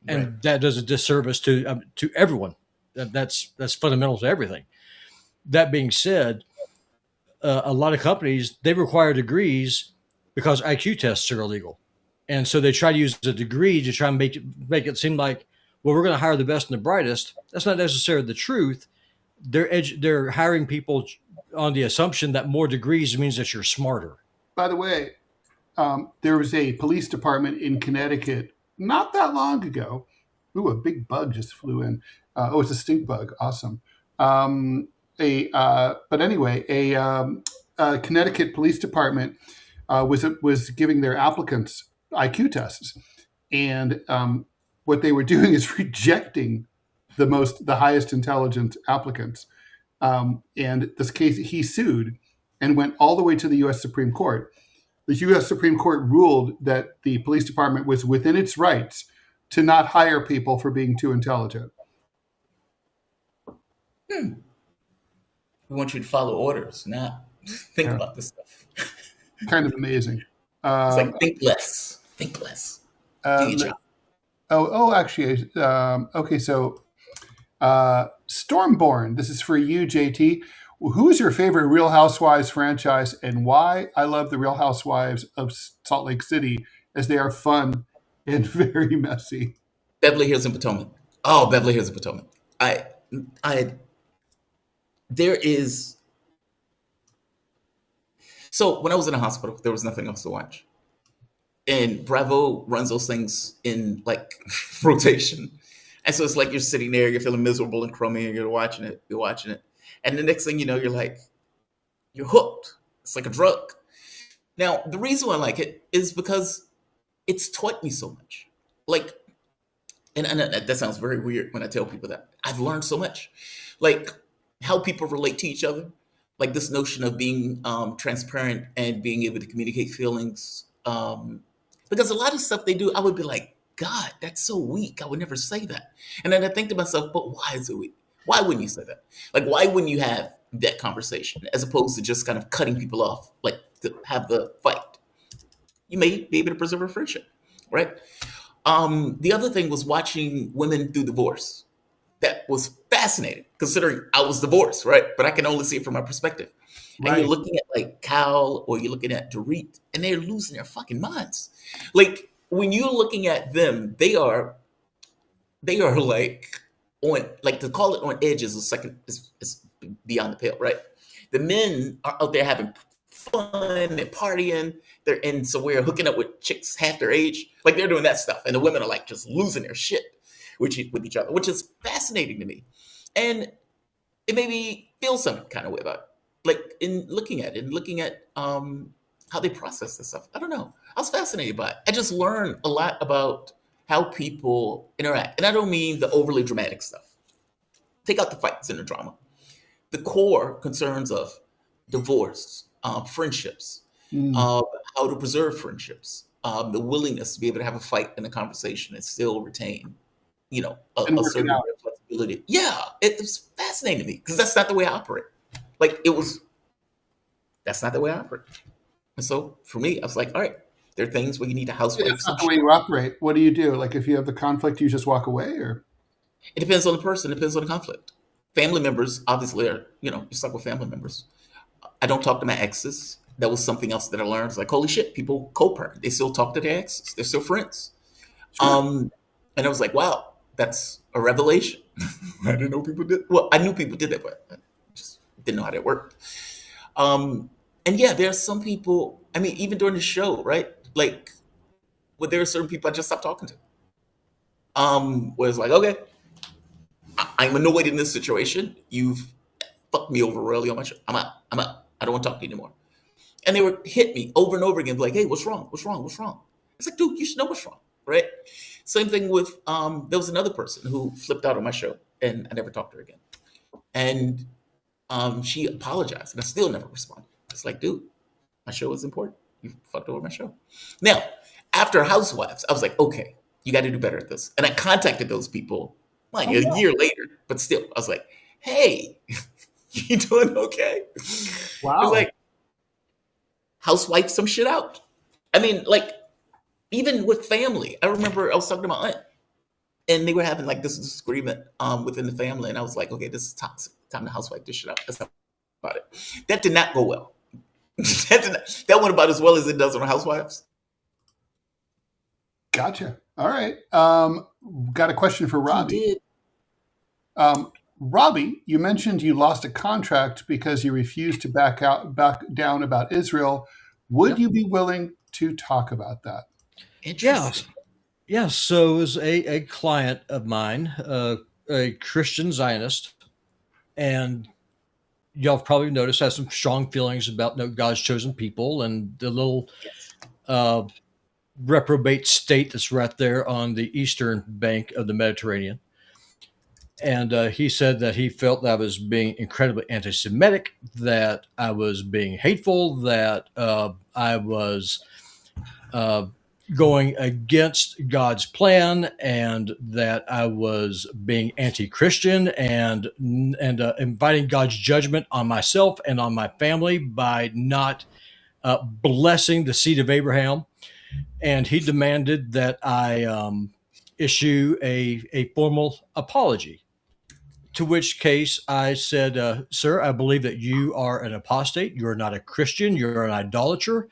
And right. That does a disservice to everyone. That's fundamental to everything. That being said, a lot of companies, they require degrees because IQ tests are illegal. And so they try to use a degree to try and make it seem like, well, we're going to hire the best and the brightest. That's not necessarily the truth. They're hiring people on the assumption that more degrees means that you're smarter. By the way, there was a police department in Connecticut not that long ago. Ooh, a big bug just flew in. It's a stink bug. Awesome. But anyway, a Connecticut police department was giving their applicants IQ tests, and what they were doing is rejecting the highest intelligent applicants. And this case, he sued and went all the way to the U.S. Supreme Court. The U.S. Supreme Court ruled that the police department was within its rights to not hire people for being too intelligent. We want you to follow orders, not think about this stuff. Kind of amazing. It's like think less. Do your job. Actually, okay. So Stormborn, this is for you, JT. Who is your favorite Real Housewives franchise and why? I love the Real Housewives of Salt Lake City as they are fun and very messy. Beverly Hills and Potomac. Oh, Beverly Hills and Potomac. I, there is. So when I was in the hospital, there was nothing else to watch, and Bravo runs those things in like rotation, and so it's like you're sitting there, you're feeling miserable and crummy, and you're watching it, and the next thing you know, you're hooked. It's like a drug. Now, the reason why I like it is because it's taught me so much. Like, and that sounds very weird when I tell people that. I've learned so much. Like, how people relate to each other. Like, this notion of being transparent and being able to communicate feelings. Because a lot of stuff they do, I would be like, God, that's so weak. I would never say that. And then I think to myself, but why is it weak? Why wouldn't you say that? Like, why wouldn't you have that conversation as opposed to just kind of cutting people off, like to have the fight? You may be able to preserve a friendship, right? The other thing was watching women through divorce. That was fascinating, considering I was divorced, right? But I can only see it from my perspective. And Right. you're looking at like Cal or you're looking at Dorit, and they're losing their fucking minds. Like when you're looking at them, they are like on, like, to call it on edge is a second is beyond the pale, right? The men are out there having fun, they're partying, they're in somewhere hooking up with chicks half their age, like they're doing that stuff, and the women are like just losing their shit with each other, which is fascinating to me, and it made me feel some kind of way about it. Like in looking at it, and looking at how they process this stuff. I don't know. I was fascinated by it. I just learned a lot about how people interact, and I don't mean the overly dramatic stuff. Take out the fights and the drama. The core concerns of divorce, friendships, Mm. how to preserve friendships, the willingness to be able to have a fight and a conversation and still retain, And a work it certain out. degree of flexibility. Yeah, it was fascinating to me because that's not the way I operate. Like that's not the way I operate. And so for me, I was like, all right, there are things where you need to housewife It's some not the way shit. you operate. What do you do? Like if you have the conflict, you just walk away, or It depends on the person. It depends on the conflict. Family members, obviously, are, you're stuck with family members. I don't talk to my exes. That was something else that I learned. It's like, holy shit, people co-parent. They still talk to their exes. They're still friends. sure. And I was like, wow, that's a revelation. I didn't know people did. Well, I knew people did that, but I just didn't know how that worked. And yeah, there are some people, I mean, even during the show, right? Like, well, there are certain people I just stopped talking to. Where it's like, okay, I'm annoyed in this situation. You've fucked me over royally on my show. I'm out. I'm out. I don't want to talk to you anymore. And they would hit me over and over again, like, hey, what's wrong? What's wrong? What's wrong? It's like, dude, you should know what's wrong, right? Same thing with, there was another person who flipped out on my show and I never talked to her again. And she apologized and I still never responded. It's like, dude, my show is important. You fucked over my show. Now, after Housewives, I was like, okay, you got to do better at this. And I contacted those people like Oh, a wow. year later, but still, I was like, hey, you doing okay? It's Wow. like, housewife some shit out. I mean, like, even with family, I remember I was talking to my aunt and they were having like this disagreement within the family. And I was like, okay, this is toxic. Time to housewife this shit out. That's not about it. That did not go well. That went about as well as it does on Housewives. Gotcha. All right. Got a question for You Robbie. did. Robbie, you mentioned you lost a contract because you refused to back down about Israel. Would Yep. you be willing to talk about that? Interesting. Yeah. So it was a client of mine, a Christian Zionist, and y'all have probably noticed has some strong feelings about God's chosen people and the little Yes. reprobate state that's right there on the eastern bank of the Mediterranean. And he said that he felt that I was being incredibly anti-Semitic, that I was being hateful, that I was going against God's plan, and that I was being anti-Christian and inviting God's judgment on myself and on my family by not blessing the seed of Abraham. And he demanded that I issue a formal apology. To which case I said, sir, I believe that you are an apostate. You are not a Christian. You're an idolater.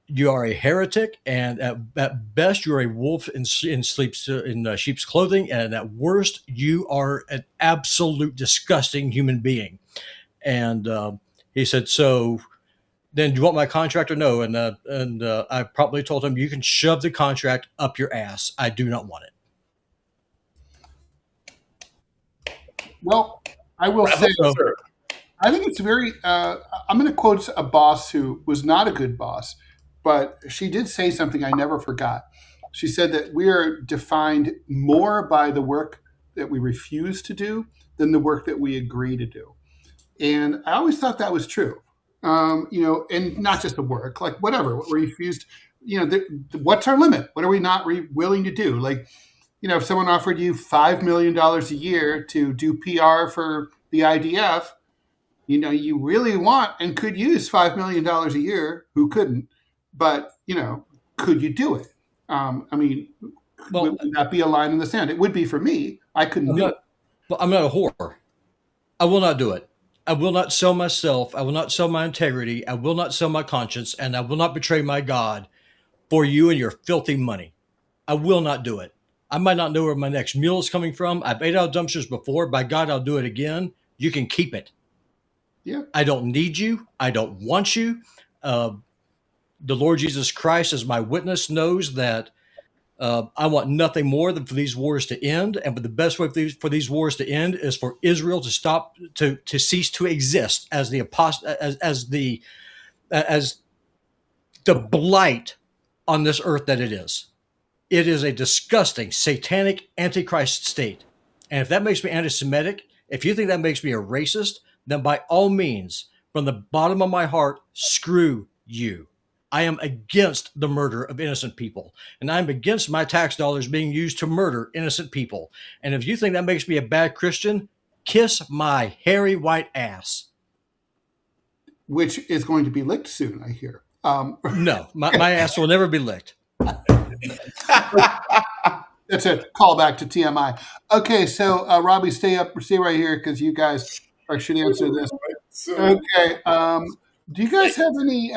You are a heretic, and at best, you're a wolf in sheep's clothing, and at worst, you are an absolute disgusting human being. And he said, so then do you want my contract or no? And I promptly told him, you can shove the contract up your ass. I do not want it. Well, I will say, I think it's very, I'm going to quote a boss who was not a good boss, but she did say something I never forgot. She said that we are defined more by the work that we refuse to do than the work that we agree to do. And I always thought that was true. And not just the work, like whatever, what we refused, what's our limit? What are we not willing to do? Like, if someone offered you $5 million a year to do PR for the IDF, you really want and could use $5 million a year, who couldn't, but, could you do it? Would that be a line in the sand? It would be for me. I couldn't do it. But I'm not a whore. I will not do it. I will not sell myself. I will not sell my integrity. I will not sell my conscience, and I will not betray my God for you and your filthy money. I will not do it. I might not know where my next meal is coming from. I've ate out of dumpsters before. By God, I'll do it again. You can keep it. Yeah. I don't need you. I don't want you. The Lord Jesus Christ, as my witness, knows that I want nothing more than for these wars to end. And the best way for these wars to end is for Israel to stop, to cease to exist as the as the blight on this earth that it is. It is a disgusting, satanic, antichrist state. And if that makes me anti-Semitic, if you think that makes me a racist, then by all means, from the bottom of my heart, screw you. I am against the murder of innocent people, and I'm against my tax dollars being used to murder innocent people. And if you think that makes me a bad Christian, kiss my hairy white ass. Which is going to be licked soon, I hear. No, my ass will never be licked. That's a callback to TMI. Okay, so Robbie, stay right here because you guys should answer this. Okay, do you guys have any?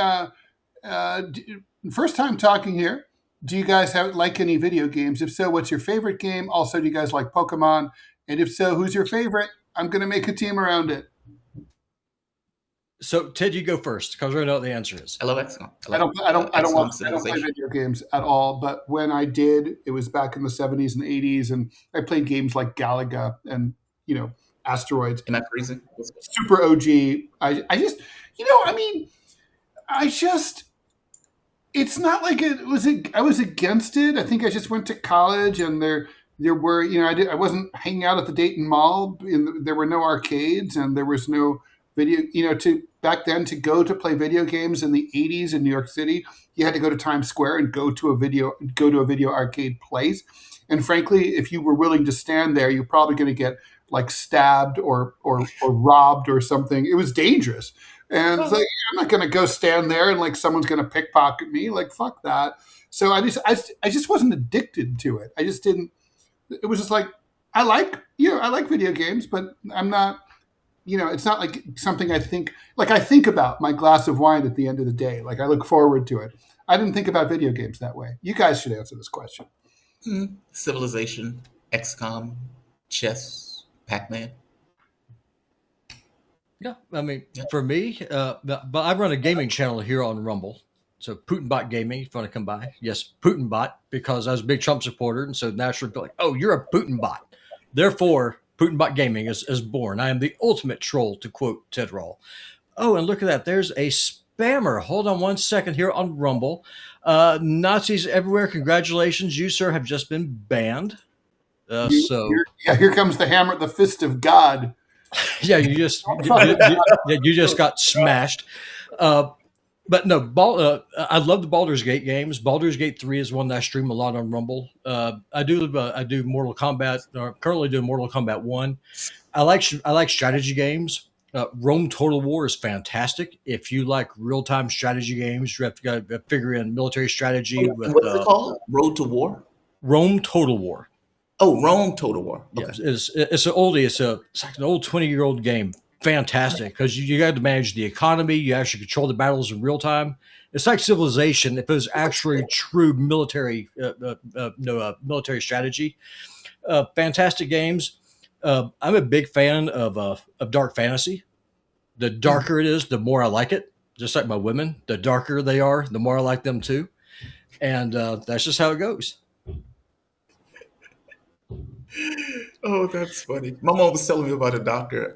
First time talking here. Do you guys like any video games? If so, what's your favorite game? Also, do you guys like Pokemon? And if so, who's your favorite? I'm going to make a team around it. So Ted, you go first because I know what the answer is. I love XCOM. I don't play video games at all. But when I did, it was back in the 70s and 80s, and I played games like Galaga and Asteroids. Am I freezing? Super OG. It's not like I was against it. I think I just went to college, and there were, I wasn't hanging out at the Dayton Mall. There were no arcades, and there was no video, back then to go to play video games in the 80s in New York City, you had to go to Times Square and go to a video arcade place. And frankly, if you were willing to stand there, you're probably going to get like stabbed or robbed or something. It was dangerous. And it's like, I'm not going to go stand there and like someone's going to pickpocket me. Like, fuck that. So I just wasn't addicted to it. I just didn't. It was just like, I like video games, but I'm not, it's not like something I think about my glass of wine at the end of the day. Like I look forward to it. I didn't think about video games that way. You guys should answer this question. Civilization, XCOM, chess, Pac-Man. Yeah, I mean, for me, but I run a gaming channel here on Rumble. So PutinBot Gaming, if you want to come by. Yes, PutinBot, because I was a big Trump supporter, and so naturally, like, oh, you're a PutinBot. Therefore, PutinBot Gaming is born. I am the ultimate troll, to quote Ted Rall. Oh, and look at that. There's a spammer. Hold on one second here on Rumble. Nazis everywhere. Congratulations. You, sir, have just been banned. Here comes the hammer, the fist of God. Yeah, you just got smashed. But no, I love the Baldur's Gate games. Baldur's Gate 3 is one that I stream a lot on Rumble. I do Mortal Kombat. Currently doing Mortal Kombat 1. I like strategy games. Rome Total War is fantastic. If you like real time strategy games, you have to figure in military strategy. What's it called? Road to War. Rome Total War. Oh, Rome Total War. Okay. Yes, it's an oldie. It's like an old 20-year-old game. Fantastic, because you got to manage the economy. You actually control the battles in real time. It's like Civilization if it was actually true military military strategy. Fantastic games. I'm a big fan of dark fantasy. The darker it is, the more I like it. Just like my women, the darker they are, the more I like them too. And that's just how it goes. Oh, that's funny. My mom was telling me about a doctor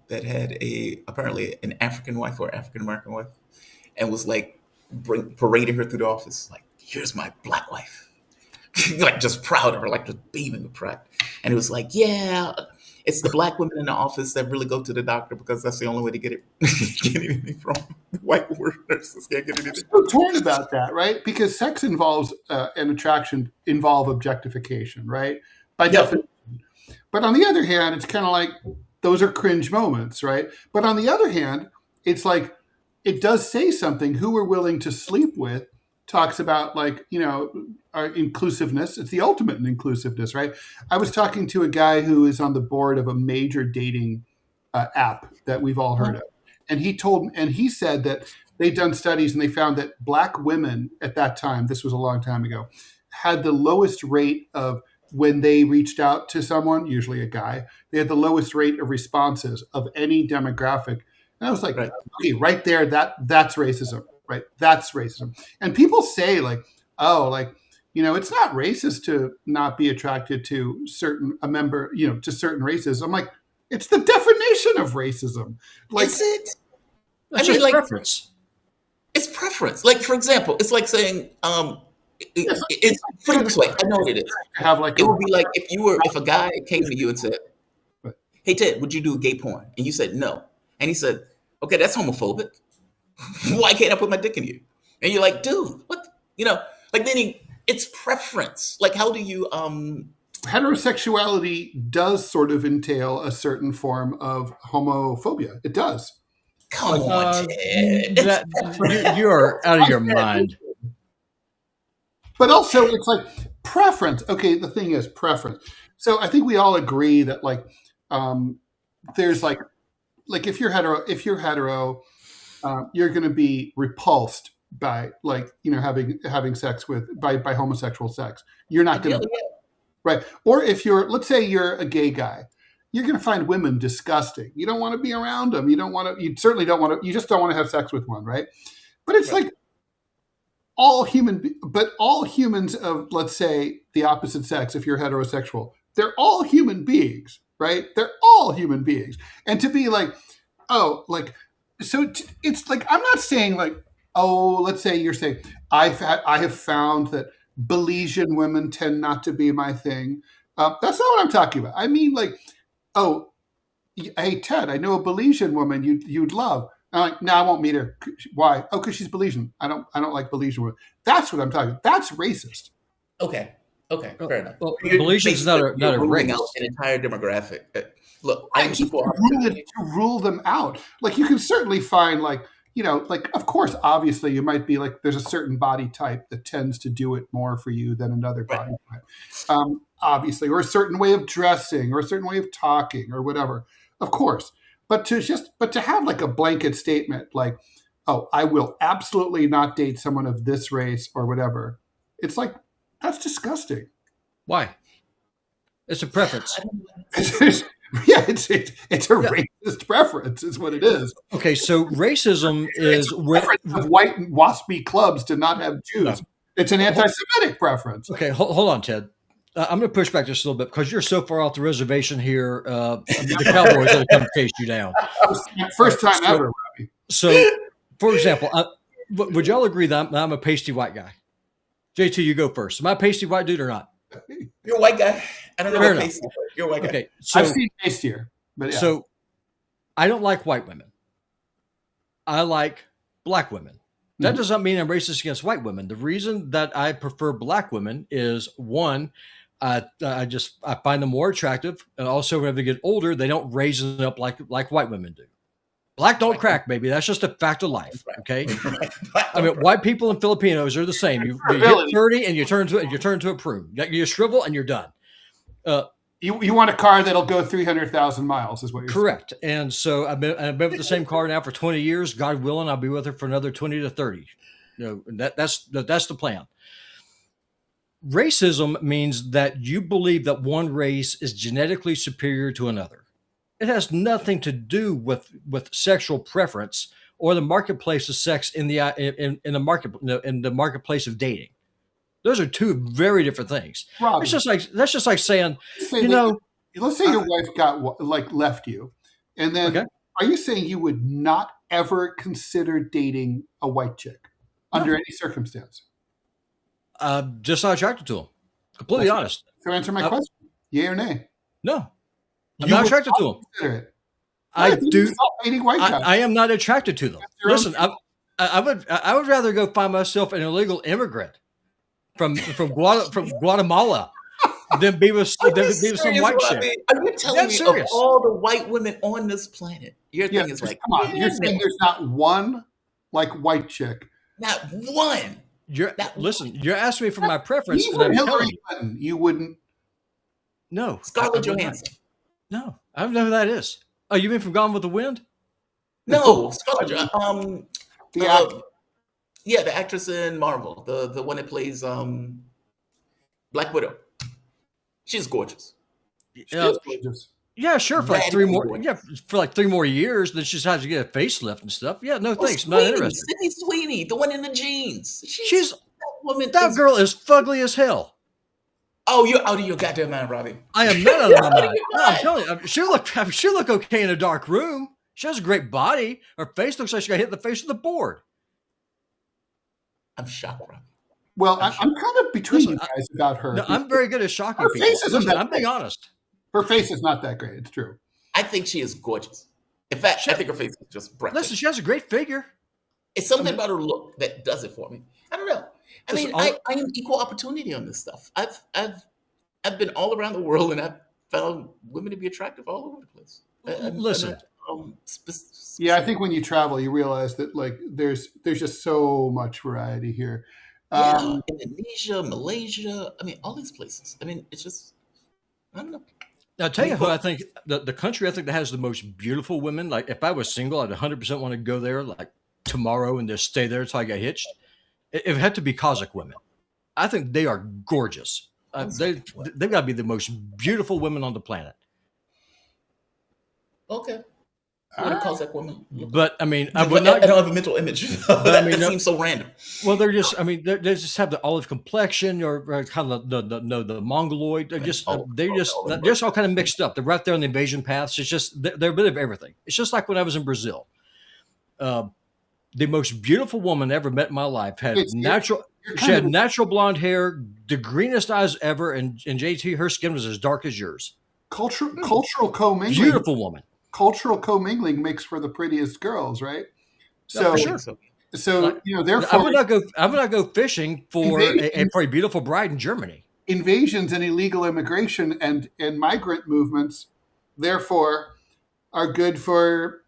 that had apparently an African wife or African American wife, and was like parading her through the office, like, "Here's my black wife," like just proud of her, like just beaming with pride. And it was like, "Yeah, it's the black women in the office that really go to the doctor because that's the only way to get anything from white nurses. Can't get anything." I'm so torn about that, right? Because sex involves and attraction involve objectification, right? By definition. But on the other hand, it's kind of like those are cringe moments, right? But on the other hand, it's like it does say something. Who we're willing to sleep with talks about, like, our inclusiveness. It's the ultimate in inclusiveness, right? I was talking to a guy who is on the board of a major dating app that we've all heard of, and he said that they'd done studies and they found that black women at that time, this was a long time ago, had the lowest rate of, when they reached out to someone, usually a guy, they had the lowest rate of responses of any demographic. And I was like, okay, right there, that's racism, right? That's racism. And people say, like, oh, like, it's not racist to not be attracted to to certain races. I'm like, it's the definition of racism. Like, is it? That's just like preference. It's preference. Like, for example, it's like saying, it's put it this way. I know what it is. It would be like if a guy came to you and said, "Hey Ted, would you do gay porn?" And you said no, and he said, "Okay, that's homophobic. Why can't I put my dick in you?" And you're like, "Dude, what?" Like, then it's preference. Like, how do you heterosexuality does sort of entail a certain form of homophobia. It does. Come on, Ted. You are out of your mind. But also, it's like preference. Okay, the thing is preference. So I think we all agree that, like, there's like if you're hetero, you're going to be repulsed by, like, having sex by homosexual sex. You're not going to, right? Or if let's say you're a gay guy, you're going to find women disgusting. You don't want to be around them. You certainly don't want to. You just don't want to have sex with one, right? But it's like. All humans of, let's say, the opposite sex, if you're heterosexual, they're all human beings, right? They're all human beings. And to be like, oh, like, so it's like, I'm not saying, like, oh, let's say you're saying, I have found that Belizean women tend not to be my thing. That's not what I'm talking about. I mean, like, oh, hey, Ted, I know a Belizean woman you'd love. I'm like, no, I won't meet her. Why? Oh, because she's Belizean. I don't like Belizean women. That's what I'm talking about. That's racist. Okay, fair enough. Well, Belizean's not a race. Out an entire demographic. Look, to rule them out. Like, you can certainly find, like, like, of course, obviously, you might be like, there's a certain body type that tends to do it more for you than another body type. Obviously, or a certain way of dressing, or a certain way of talking, or whatever. Of course. But to have, like, a blanket statement like, oh, I will absolutely not date someone of this race or whatever. It's like, that's disgusting. Why? It's a preference. Yeah, it's a racist preference is what it is. Okay, so racism is of white waspy clubs to not have Jews. No. It's an anti-Semitic preference. Okay, hold on, Ted. I'm going to push back just a little bit because you're so far off the reservation here. The Cowboys are going to come chase you down. First time ever, Robbie. So, for example, would y'all agree that I'm a pasty white guy? JT, you go first. Am I a pasty white dude or not? You're a white guy. I don't know what pasty. You're a white guy. Okay, so, I've seen pastier, but yeah. So I don't like white women. I like black women. That does not mean I'm racist against white women. The reason that I prefer black women is, one, I find them more attractive, and also when they get older, they don't raise them up like white women do. Black don't crack, baby. That's just a fact of life. Okay. I mean, white people and Filipinos are the same. You hit 30 and you turn to a prune. You shrivel and you're done. You want a car that'll go 300,000 miles, is what you're Correct. And so I've been with the same car now for 20 years. God willing, I'll be with her for another 20 to 30. That's the plan. Racism means that you believe that one race is genetically superior to another. It has nothing to do with sexual preference or the marketplace of sex in the marketplace of dating. Those are two very different things. Rob, That's just like saying, let's say your wife got left you, and then Okay. Are you saying you would not ever consider dating a white chick under any circumstance? Just not attracted to them. Completely honest. So answer my question: yay or nay? No, I'm You not would attracted to them. consider it. I Why? You do. stop dating white guys. I am not attracted to them. your own Listen, I would rather go find myself an illegal immigrant from Guatemala than be with some white chick. Are you telling That's me serious. of all the white women on this planet, your thing is like, come on, you're saying there's not one white chick. not one? Listen, you're asking me for my preference, and Even I'm telling Hillary you, Clinton, you wouldn't. no. Scarlett I would not. Johansson. No, I don't know who that is. Oh, you mean from Gone with the Wind? No, Scarlett Johansson. The actor. Yeah, the actress in Marvel, the one that plays Black Widow. She's gorgeous. She is gorgeous. Yeah, sure. For like Mad three more, gorgeous. yeah, for like 3 more years, then she just has to get a facelift and stuff. Yeah, no Oh, thanks. I'm not interested. Sydney Sweeney, the one in the jeans. She's that woman. that girl is fugly as hell. Oh, you're out of your goddamn mind, Robbie. I am not out of my Out of mind. your No, I'm mind. telling you, she'll look okay in a dark room. She has a great body. Her face looks like she got hit in the face with a board. I'm shocked, Robbie. Well, I'm kind of between Listen, you guys about her. No, I'm very good at shocking Her people. face isn't Listen, that I'm being great. honest. Her face is not that great. It's true. I think she is gorgeous. In fact, I think her face is just breathtaking. Listen, she has a great figure. It's something about her look that does it for me. I don't know. I Listen, mean, I am equal opportunity on this stuff. I've been all around the world and I've found women to be attractive all over the place. Listen. Yeah, I think when you travel, you realize that there's just so much variety here. Indonesia, Malaysia. I mean, all these places. I mean, it's just, I don't know. I'll tell you who I think the country I think that has the most beautiful women. Like if I was single, I'd 100% want to go there like tomorrow and just stay there until I got hitched. It had to be Kazakh women. I think they are gorgeous. They've got to be the most beautiful women on the planet. Okay. What a Cossack woman. But I mean, I I would not. don't have a mental image. That seems so random. Well, they're just. I mean, they just have the olive complexion or kind of the Mongoloid. They're just they're just all kind of mixed up. They're right there on the invasion paths. It's just they're a bit of everything. It's just like when I was in Brazil. The most beautiful woman I ever met in my life had She had natural blonde hair, the greenest eyes ever, and JT, her skin was as dark as yours. Cultural commingling. Beautiful woman. Cultural commingling makes for the prettiest girls, right? Yeah, for sure. So therefore, I would not go fishing for a beautiful bride in Germany. Invasions and illegal immigration and migrant movements, therefore, are good for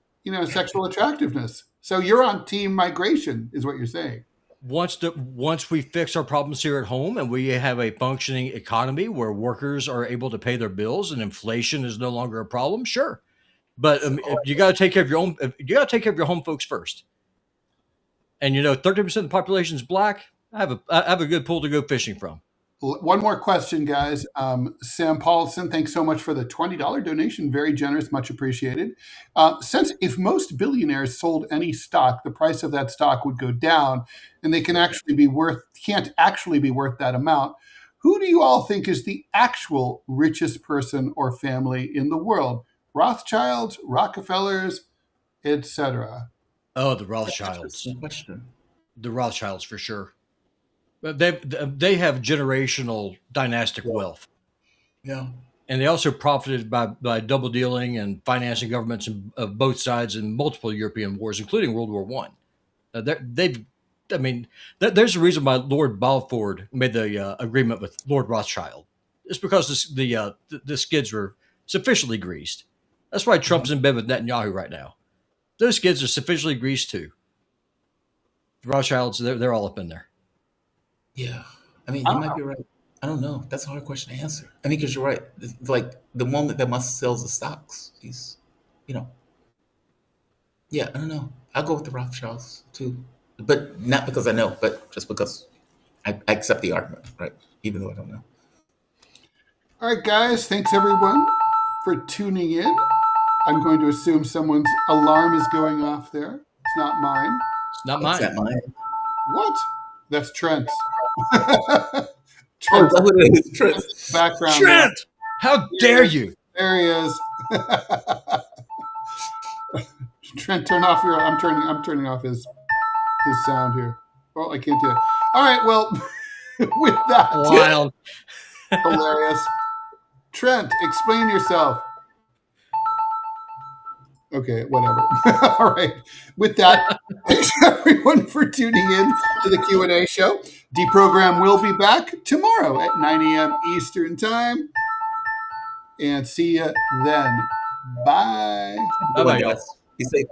sexual attractiveness. So you're on team migration, is what you're saying. Once we fix our problems here at home and we have a functioning economy where workers are able to pay their bills and inflation is no longer a problem, sure. But you got to take care of your own. You got to take care of your home folks first. And 30% of the population is black. I have a good pool to go fishing from. One more question, guys. Sam Paulson, thanks so much for the $20 donation. Very generous, much appreciated. Since if most billionaires sold any stock, the price of that stock would go down, and they can't actually be worth that amount. Who do you all think is the actual richest person or family in the world? Rothschilds, Rockefellers, etc. Oh, the Rothschilds. Question. The Rothschilds for sure. They have generational dynastic wealth. Yeah. And they also profited by double dealing and financing governments of both sides in multiple European wars, including World War I. There's a reason why Lord Balfour made the agreement with Lord Rothschild. It's because the skids were sufficiently greased. That's why Trump's in bed with Netanyahu right now. Those skids are sufficiently greased too. The Rothschilds, they're all up in there. Yeah. I mean, you might be right. I don't know. That's a hard question to answer. I mean, because you're right. It's like the moment that Musk sells the stocks, he's, you know, yeah, I don't know. I'll go with the Rothschilds too, but not because I know, but just because I accept the argument, right? Even though I don't know. All right, guys. Thanks everyone for tuning in. I'm going to assume someone's alarm is going off there. It's not mine. It's not What's mine. that mine? What? That's Trent's. Oh, Trent's is that what it is? Trent. background. Trent, how dare you? There he is. Trent, turn off your. I'm turning off his sound here. Oh, I can't do it. All right. Well, with that, Wild. hilarious. Trent, explain yourself. Okay, whatever. All right. With that, thanks everyone for tuning in to the Q&A show. DeProgram will be back tomorrow at 9 a.m. Eastern Time. And see you then. Bye. Bye, Bye-bye, y'all. guys. Be safe.